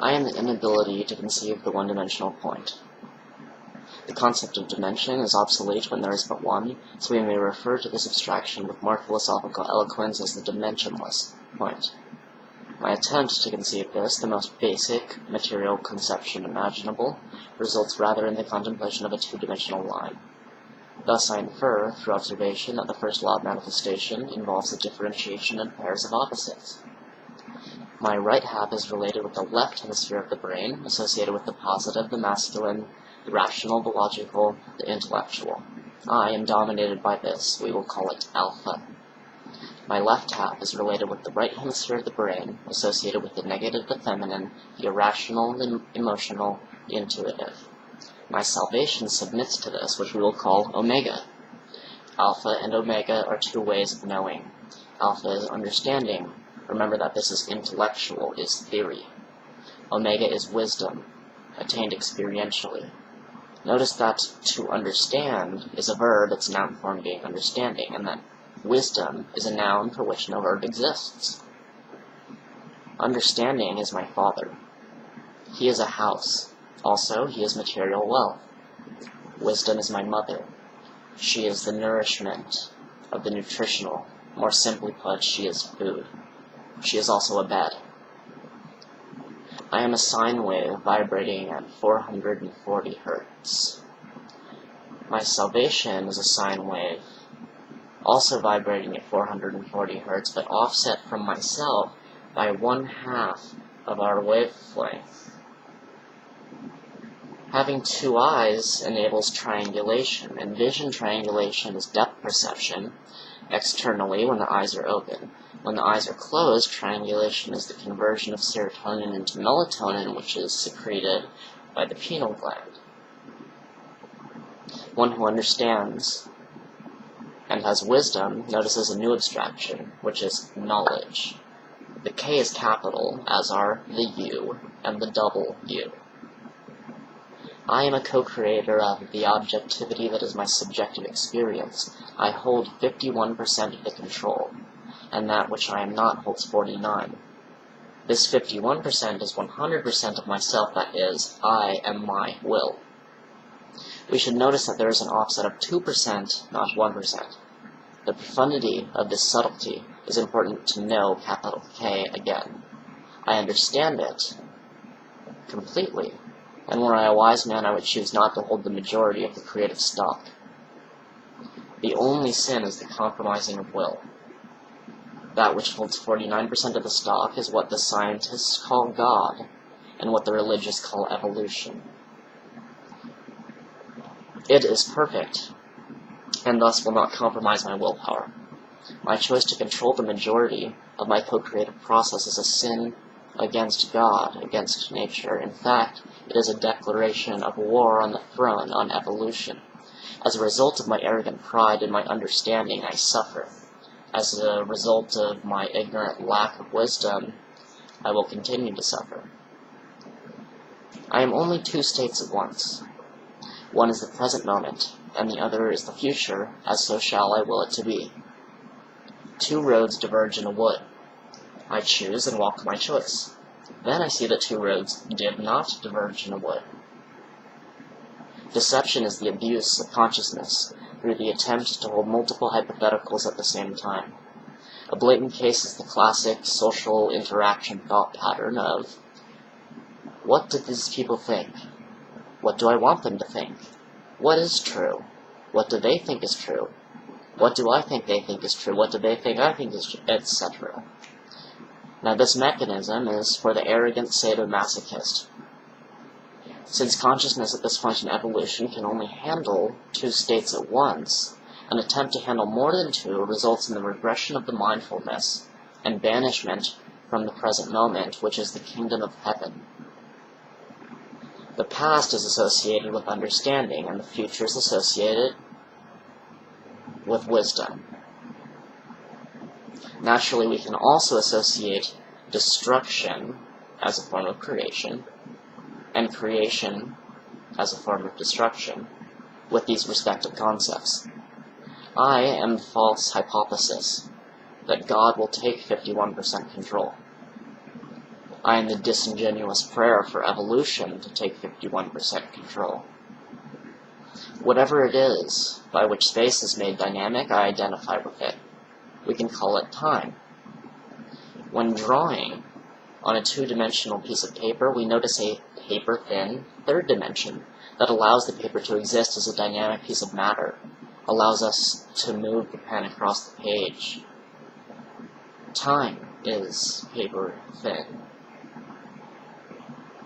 I am the inability to conceive the one-dimensional point. The concept of dimension is obsolete when there is but one, so we may refer to this abstraction with more philosophical eloquence as the dimensionless point. My attempt to conceive this, the most basic material conception imaginable, results rather in the contemplation of a two-dimensional line. Thus I infer, through observation, that the first law of manifestation involves the differentiation in pairs of opposites. My right half is related with the left hemisphere of the brain, associated with the positive, the masculine, the rational, the logical, the intellectual. I am dominated by this. We will call it alpha. My left half is related with the right hemisphere of the brain, associated with the negative, the feminine, the irrational, the emotional, the intuitive. My salvation submits to this, which we will call omega. Alpha and omega are two ways of knowing. Alpha is understanding. Remember that this is intellectual, is theory. Omega is wisdom, attained experientially. Notice that to understand is a verb, its noun form being understanding, and that wisdom is a noun for which no verb exists. Understanding is my father. He is a house. Also, he is material wealth. Wisdom is my mother. She is the nourishment of the nutritional. More simply put, she is food. She is also a bed. I am a sine wave vibrating at 440 Hertz. My salvation is a sine wave, also vibrating at 440 Hertz, but offset from myself by 1/2 of our wavelength. Having two eyes enables triangulation, and vision triangulation is depth perception externally when the eyes are open. When the eyes are closed, triangulation is the conversion of serotonin into melatonin, which is secreted by the pineal gland. One who understands and has wisdom notices a new abstraction, which is knowledge. The K is capital, as are the U and the double U. I am a co-creator of the objectivity that is my subjective experience. I hold 51% of the control, and that which I am not holds 49%. This 51% is 100% of myself, that is, I am my will. We should notice that there is an offset of 2%, not 1%. The profundity of this subtlety is important to know capital K again. I understand it completely, and were I a wise man, I would choose not to hold the majority of the creative stock. The only sin is the compromising of will. That which holds 49% of the stock is what the scientists call God, and what the religious call evolution. It is perfect, and thus will not compromise my willpower. My choice to control the majority of my co-creative process is a sin against God, against nature. In fact, it is a declaration of war on the throne, on evolution. As a result of my arrogant pride and my understanding, I suffer. As a result of my ignorant lack of wisdom, I will continue to suffer. I am only two states at once. One is the present moment, and the other is the future, as so shall I will it to be. Two roads diverge in a wood. I choose and walk my choice. Then I see that two roads did not diverge in a wood. Deception is the abuse of consciousness through the attempt to hold multiple hypotheticals at the same time. A blatant case is the classic social interaction thought pattern of, what did these people think? What do I want them to think? What is true? What do they think is true? What do I think they think is true? What do they think I think is true? Etc. Now this mechanism is for the arrogant sadomasochist. Since consciousness at this point in evolution can only handle two states at once, an attempt to handle more than two results in the regression of the mindfulness and banishment from the present moment, which is the kingdom of heaven. The past is associated with understanding, and the future is associated with wisdom. Naturally, we can also associate destruction as a form of creation, and creation as a form of destruction, with these respective concepts. I am the false hypothesis that God will take 51% control. I am the disingenuous prayer for evolution to take 51% control. Whatever it is by which space is made dynamic, I identify with it. We can call it time. When drawing on a two-dimensional piece of paper, we notice a paper-thin third dimension that allows the paper to exist as a dynamic piece of matter, allows us to move the pen across the page. Time is paper-thin.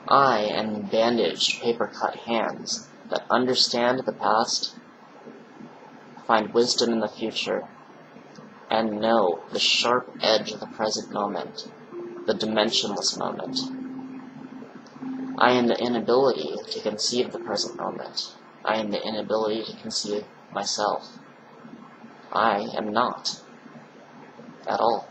I am bandaged, paper-cut hands that understand the past, find wisdom in the future, and know the sharp edge of the present moment, the dimensionless moment. I am the inability to conceive the present moment. I am the inability to conceive myself. I am not at all.